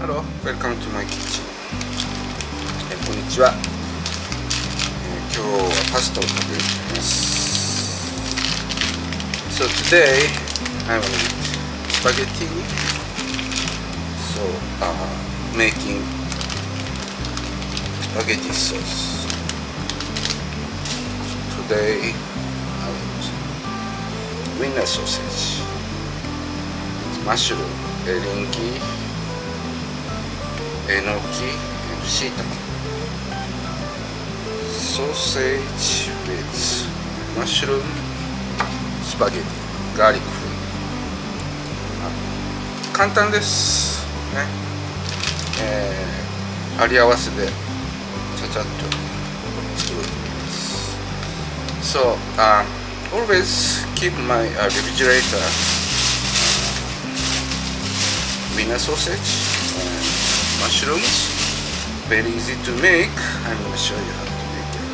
Hello, welcome to my kitchen. こんにちは。今日はパスタを食べます。So today I will eat spaghetti. So making spaghetti sauce. Today I will use Wiener sausage. Mushroom, エリンギ、えのき、しいたけ。Sausage with mushroom, spaghetti, garlic food. 簡単ですね。あり合わせでちゃちゃっと作るんです。So, always keep my refrigerator Wiener sausage and mushrooms. Very easy to make. I'm going to show you how to make it.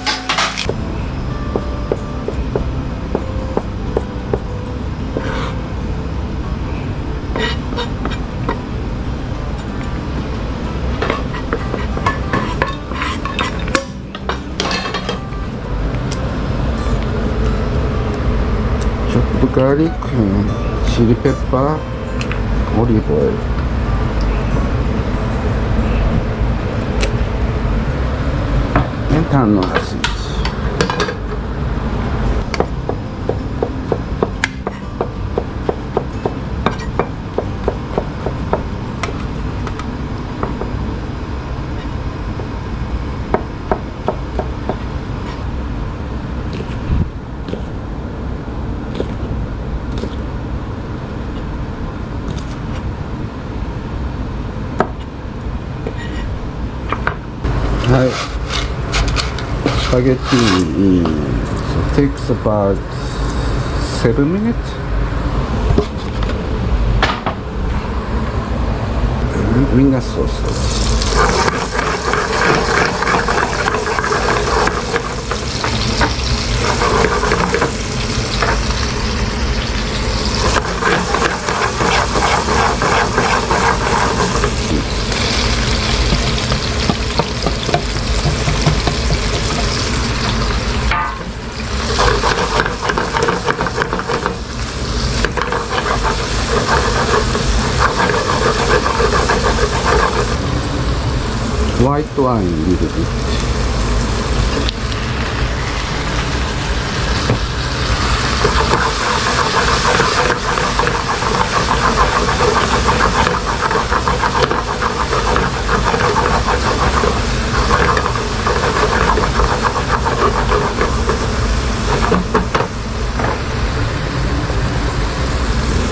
Chopped garlic, chili pepper, olive oil. And turn on the switch. Hi. Spaghetti takes about 7 minutes. Wiener sausage. White wine a little bit.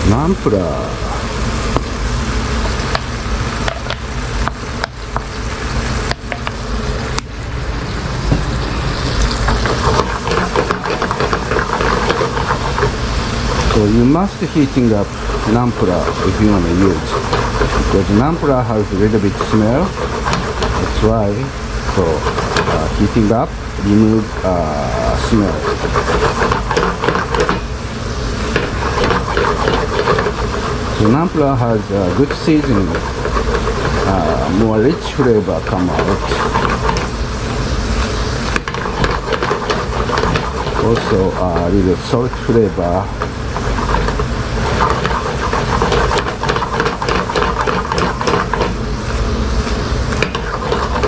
Naan So you must heating up nampula if you want to use, because nampula has a little bit smell. That's why. So heating up remove smell. So nampula has good seasoning, more rich flavor come out. Also a little salt flavor.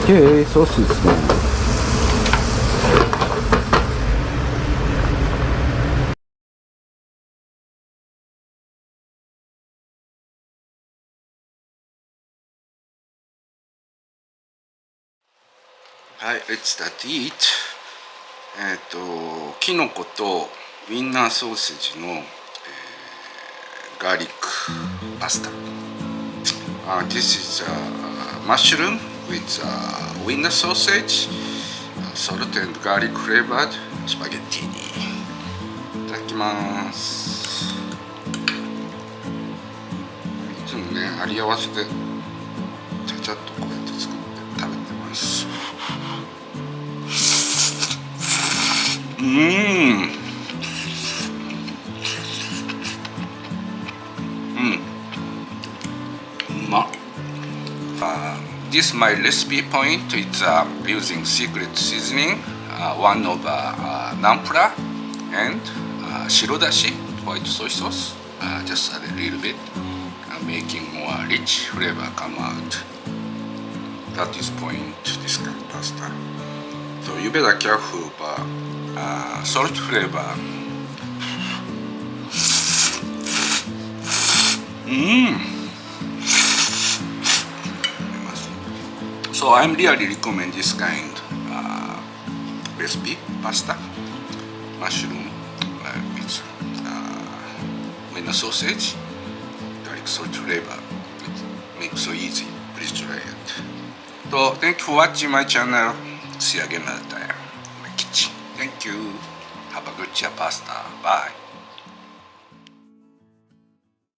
Okay, ソースですね。はい、let's start eat. きのことウィンナーソーセージの、ガーリックパスタ。This is mushroom with Wiener sausage, salt and garlic flavored spaghetti. いただきます。いつもね、あり合わせでちゃちゃっとこうやって作って食べてます。うまっ。this my recipe point. It's using secret seasoning, one of nampula and shirodashi, white soy sauce, just a little bit, making more rich flavor come out. That is point this kind of pasta. So you better careful about salt flavor. So I'm really recommend this kind recipe pasta, mushroom with Wiener sausage, garlic salt flavor. It makes so easy. Please try it. So thank you for watching my channel. See you again another time in my kitchen. Thank you. Have a good pasta. Bye.